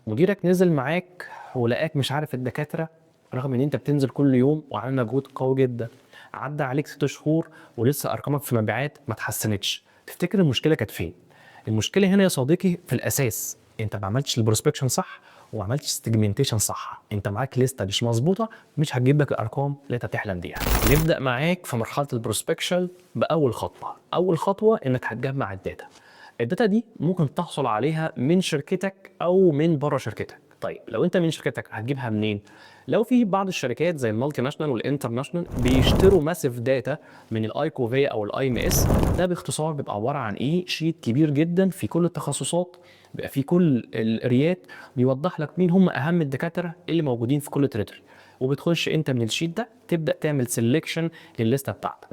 مديرك نزل معاك ولقاك مش عارف الدكاترة، رغم ان انت بتنزل كل يوم وعامل مجهود قوي جدا. عدى عليك 6 شهور ولسه ارقامك في المبيعات ما اتحسنتش. تفتكر المشكلة كانت فين؟ المشكلة هنا يا صديقي في الاساس انت ما عملتش البروسبكشن صح وما عملتش سيجمنتيشن صح. انت معاك لستة مش مظبوطة، مش هتجيب لك الارقام اللي انت بتحلم بيها. نبدأ معاك في مرحلة البروسبكشن باول خطوة. اول خطوة انك هتجمع الداتا. الداتا دي ممكن تحصل عليها من شركتك او من بره شركتك. طيب لو انت من شركتك هتجيبها منين؟ لو في بعض الشركات زي المالتي ناشونال والانترناشونال بيشتروا ماسيف داتا من الايكوفيا او الاي ام اس. ده باختصار بيبقى عباره عن ايه؟ شيت كبير جدا في كل التخصصات، بيبقى في كل الاريات، بيوضح لك مين هم اهم الدكاتره اللي موجودين في كل تريتوري. وبتخش انت من الشيت ده تبدا تعمل سيلكشن للليسته بتاعتك.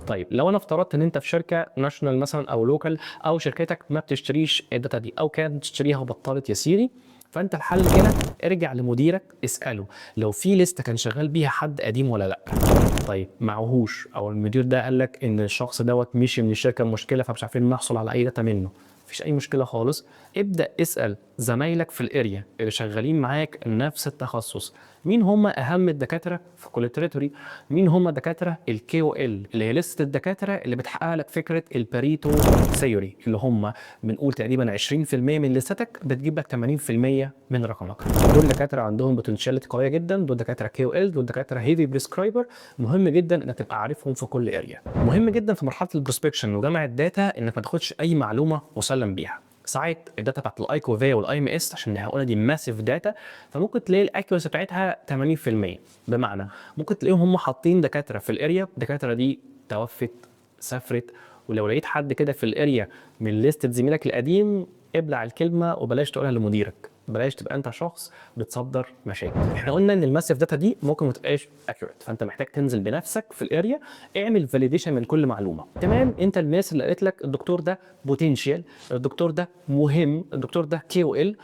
طيب لو انا افترضت ان انت في شركه ناشونال مثلا او لوكال، او شركتك ما بتشتريش الداتا دي او كانت بتشتريها وبطلت يا سيدي، فانت الحل هنا ارجع لمديرك اساله لو في لسته كان شغال بيها حد قديم ولا لا. طيب معهوش، او المدير ده قال لك ان الشخص دوت مشي من الشركه مشكله فمش عارفين نحصل على اي داتا منه، مفيش اي مشكله خالص. ابدا اسال زمايلك في الاريا اللي شغالين معاك نفس التخصص، مين هم اهم الدكاتره في كل تريتوري، مين هم دكاتره الكي او ال اللي هي لسته الدكاتره اللي بتحقق لك فكره الباريتو ثيوري، اللي هم بنقول تقريبا 20% من لستك بتجيب لك 80% من رقمك. دول دكاتره عندهم بوتنشاليتي قويه جدا، دول دكاتره كي او ال، دول دكاتره هيفي بريسكرايبر. مهم جدا انك تبقى عارفهم في كل اريا. مهم جدا في مرحله البروسبكشن وجمع الداتا انك ما تاخدش اي معلومه مسلم بيها. ساعات الداتا بتاعت الايكوفيا والاي ام اس عشان هقولها دي ماسيف داتا، فممكن تلاقي الاكيورسي بتاعتها 80%. بمعنى ممكن تلاقيهم هم حاطين دكاتره في الاريا، الدكاتره دي توفت، سافرت. ولو لقيت حد كده في الاريا من ليست زميلك القديم، ابلع الكلمه وبلاش تقولها لمديرك، بلاش تبقى انت شخص بتصدر مشاكل. احنا قلنا ان الماسيف داتا دي ممكن ما تبقاش اكيوريت، فانت محتاج تنزل بنفسك في الاريا، اعمل فاليديشن من كل معلومه. تمام، انت الناس اللي قالت لك الدكتور ده بوتنشال، الدكتور ده مهم، الدكتور ده كي او ال،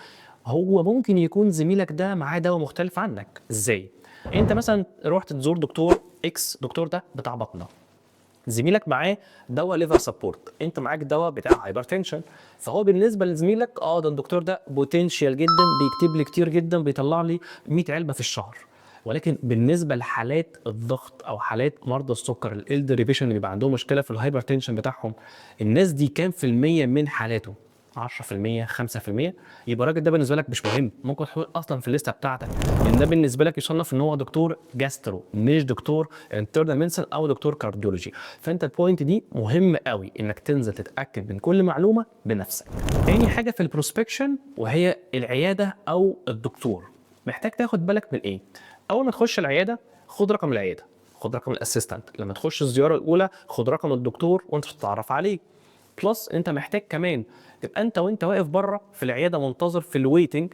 هو ممكن يكون زميلك ده معاه دواء مختلف عنك. ازاي؟ انت مثلا رحت تزور دكتور اكس، الدكتور ده بتاع بطنه، زميلك معاه دواء ليفر سبورت، انت معاك دواء بتاع هايبرتنشن. فهو بالنسبه لزميلك ده الدكتور ده بوتنشال جدا، بيكتب لي كتير جدا، بيطلع لي 100 علبه في الشهر. ولكن بالنسبه لحالات الضغط او حالات مرضى السكر الالدريفيشن اللي بيبقى عندهم مشكله في الهايبرتنشن بتاعهم، الناس دي كام في الميه من حالاته؟ 10%، 5%. يبقى الراجل ده بالنسبه لك مش مهم، ممكن تحط اصلا في الليسته بتاعتك ان ده بالنسبه لك يصنف ان هو دكتور جاسترو، مش دكتور انترنال ميديسن او دكتور كارديولوجي. فانت البوينت دي مهم قوي انك تنزل تتاكد من كل معلومه بنفسك. تاني حاجه في البروسبكشن وهي العياده او الدكتور، محتاج تاخد بالك من ايه؟ اول ما تخش العياده خد رقم العياده، خد رقم الاسيستنت. لما تخش الزياره الاولى خد رقم الدكتور وانت تتعرف عليه. بلس انت محتاج كمان تبقى انت وانت واقف بره في العياده منتظر في الويتنج،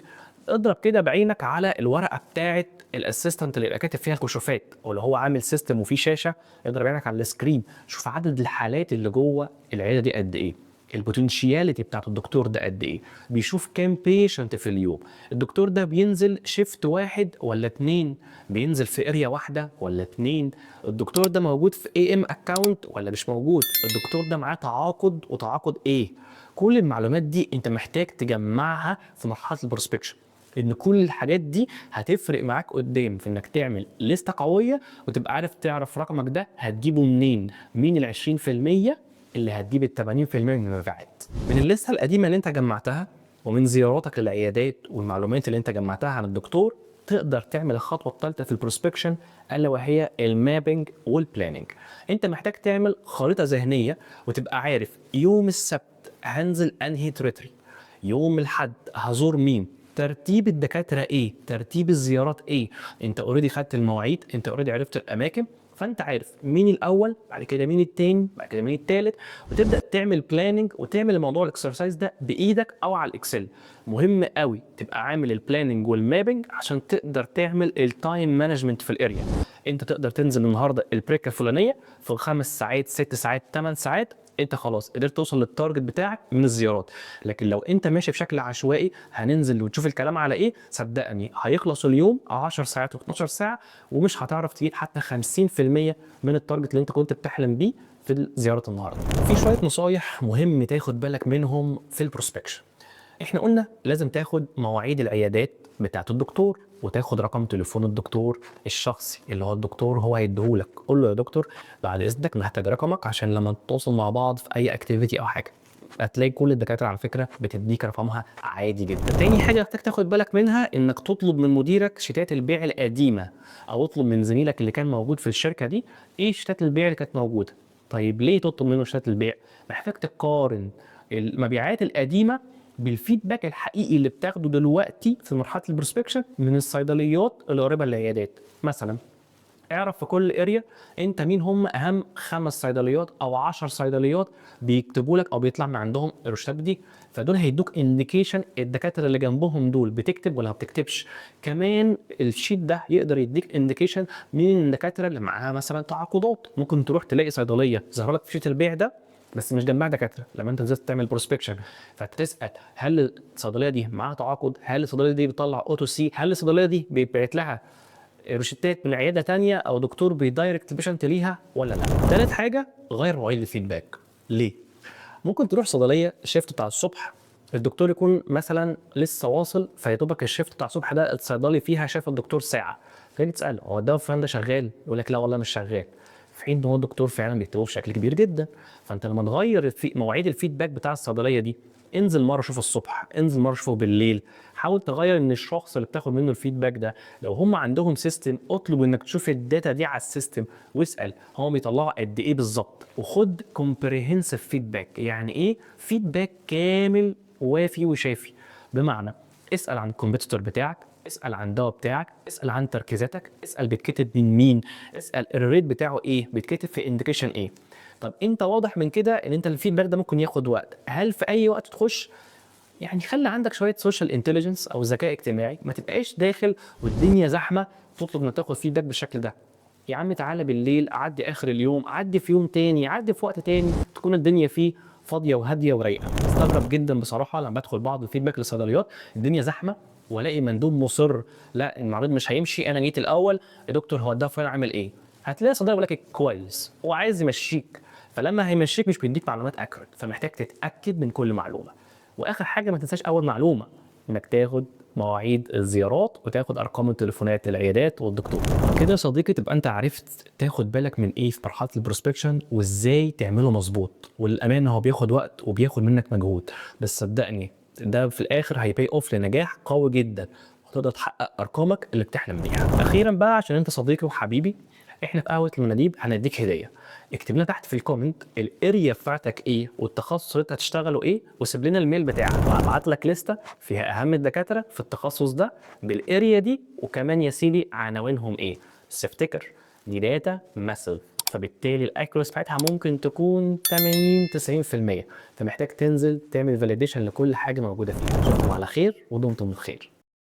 اضرب كده بعينك على الورقه بتاعه الاسيستنت اللي يبقى كاتب فيها الكشوفات، او اللي هو عامل سيستم وفيه شاشه، اضرب عينك على السكرين، شوف عدد الحالات اللي جوه العياده دي قد ايه، البوتنشياليتي بتاعت الدكتور ده قد ايه، بيشوف كام بيشنت في اليوم، الدكتور ده بينزل شيفت واحد ولا اتنين، بينزل في اريا واحده ولا اتنين، الدكتور ده موجود في اي ام اكونت ولا مش موجود، الدكتور ده معاه تعاقد وتعاقد ايه. كل المعلومات دي انت محتاج تجمعها في مرحله البروسبكشن، ان كل الحاجات دي هتفرق معاك قدام في انك تعمل لستة قويه وتبقى عارف تعرف رقمك ده هتجيبه منين، مين ال 20% اللي هتجيب ال 80% من المبيعات. من الليسته القديمه اللي انت جمعتها ومن زياراتك للعيادات والمعلومات اللي انت جمعتها عن الدكتور، تقدر تعمل الخطوه الثالثه في البروسبكشن، الا وهي المابينج والبلاننج. انت محتاج تعمل خريطه ذهنيه وتبقى عارف يوم السبت هنزل انهي تريتري، يوم الاحد هزور مين، ترتيب الدكاتره ايه، ترتيب الزيارات ايه. انت اوريدي خدت المواعيد، انت اوريدي عرفت الاماكن، فانت عارف مين الاول، بعد كده مين التاني، بعد كده مين التالت، وتبدا تعمل بلاننج وتعمل الموضوع الاكسرسايز ده بايدك او على الاكسل. مهم قوي تبقى عامل البلاننج والمابنج عشان تقدر تعمل التايم مانجمنت في الاريا. انت تقدر تنزل النهارده البريكه الفلانيه في 5 ساعات، 6 ساعات، 8 ساعات، انت خلاص قدرت توصل للتارجت بتاعك من الزيارات. لكن لو انت ماشي بشكل عشوائي، هننزل وتشوف الكلام على ايه، صدقني هيخلص اليوم 10 ساعات و12 ساعه ومش هتعرف تجيب حتى 50% من التارجت اللي انت كنت بتحلم بيه في زياره النهارده. في شويه نصايح مهم تاخد بالك منهم في البروسبكشن. احنا قلنا لازم تاخد مواعيد العيادات بتاعت الدكتور، وتاخد رقم تليفون الدكتور الشخصي اللي هو الدكتور هو هيديهولك. قول له يا دكتور بعد اذنك محتاج رقمك عشان لما نتواصل مع بعض في اي اكتيفيتي او حاجه. هتلاقي كل الدكاتره على فكره بتديك رقمها عادي جدا. تاني حاجه محتاج تاخد بالك منها انك تطلب من مديرك شتات البيع القديمه، او اطلب من زميلك اللي كان موجود في الشركه دي ايه شتات البيع اللي كانت موجوده. طيب ليه تطلب منه شتات البيع؟ محتاج تقارن المبيعات القديمه بالفيدباك الحقيقي اللي بتاخده دلوقتي في مرحله البروسبكشن من الصيدليات اللي قريبه للعيادات. مثلا اعرف في كل اريا انت مين هم اهم 5 صيدليات او 10 صيدليات بيكتبوا لك او بيطلع من عندهم الروشتات دي، فدول هيدوك انديكيشن الدكاتره اللي جنبهم دول بتكتب ولا ما بتكتبش. كمان الشيت ده يقدر يديك انديكيشن مين الدكاتره اللي معاها مثلا تعاقدات. ممكن تروح تلاقي صيدليه ظهر لك في شيت البيع ده بس مش جنبها دكاتره لما انت نزلت تعمل بروسبكشن، فتسال هل الصيدليه دي معاها تعاقد؟ هل الصيدليه دي بتطلع اوتو سي؟ هل الصيدليه دي بيبعت لها روشتات من عياده تانية او دكتور بيدايركت البيشنت ليها ولا لا؟ تالت حاجه غير مواعيد الفيدباك. ليه؟ ممكن تروح صيدليه الشيفت بتاع الصبح الدكتور يكون مثلا لسه واصل، فيا دوبك الشيفت بتاع الصبح ده الصيدلي فيها شاف الدكتور ساعه، تيجي تساله هو الدواء فلان ده شغال؟ يقول لك لا والله مش شغال، في حين ان هو الدكتور فعلا بيكتبه بشكل كبير جدا. فانت لما تغير مواعيد الفيدباك بتاع الصيدليه دي، انزل مره شوفه الصبح، انزل مره شوفه بالليل، حاول تغير ان الشخص اللي بتاخد منه الفيدباك ده لو هم عندهم سيستم اطلب انك تشوف الداتا دي على السيستم واسال هم بيطلعوا قد ايه بالظبط، وخد كومبريهنسيف فيدباك. يعني ايه فيدباك كامل وافي وشافي؟ بمعنى اسال عن الكومبيتيتور بتاعك، اسال عن الدواء بتاعك، اسال عن تركيزاتك، اسال بيتكتب من مين، اسال الريت بتاعه ايه، بيتكتب في انديكيشن ايه. طب انت واضح من كده ان انت الفيدباك ده ممكن ياخد وقت، هل في اي وقت تخش؟ يعني خلي عندك شويه سوشيال انتليجنس او ذكاء اجتماعي، ما تبقاش داخل والدنيا زحمه تطلب انك تاخد فيدباك بالشكل ده. يا عم تعالى بالليل، عدي اخر اليوم، عدي في يوم تاني، عدي في وقت تاني تكون الدنيا فيه فاضيه وهاديه ورايقه. استغرب جدا بصراحه لما بدخل بعض الفيدباك للصيدليات الدنيا زحمه والاقي مندوب مصر لا المريض مش هيمشي، انا جيت الاول يا دكتور هو الدواء فلان عامل ايه؟ هتلاقي صيدلي بيقول لك كويس هو عايز يمشيك، فلما هيمشيك مش بيديك معلومات اكوريت، فمحتاج تتاكد من كل معلومه. واخر حاجه ما تنساش اول معلومه انك تاخد مواعيد الزيارات وتاخد ارقام التليفونات للعيادات والدكتور. كده يا صديقي تبقى انت عرفت تاخد بالك من ايه في مرحله البروسبكشن وازاي تعمله مظبوط. والامانه هو بياخد وقت وبياخد منك مجهود، بس صدقني ده في الاخر هيباي اوف لنجاح قوي جدا وتقدر تحقق ارقامك اللي بتحلم بيها. اخيرا بقى عشان انت صديقي وحبيبي، احنا في قهوه المناديب هنديك هديه. اكتب لنا تحت في الكومنت الاريا بتاعتك ايه والتخصص اللي انت هتشتغله ايه، وسيب لنا الميل بتاعك وهبعت لك لسته فيها اهم الدكاتره في التخصص ده بالاريا دي، وكمان يا سيدي عناوينهم ايه. بس افتكر دي داتا ماسيف، فبالتالي الاكيوريسي بتاعتها ممكن تكون 80 90%، فمحتاج تنزل تعمل فاليديشن لكل حاجه موجوده فيها. اشوفكم على خير ودمتم بخير.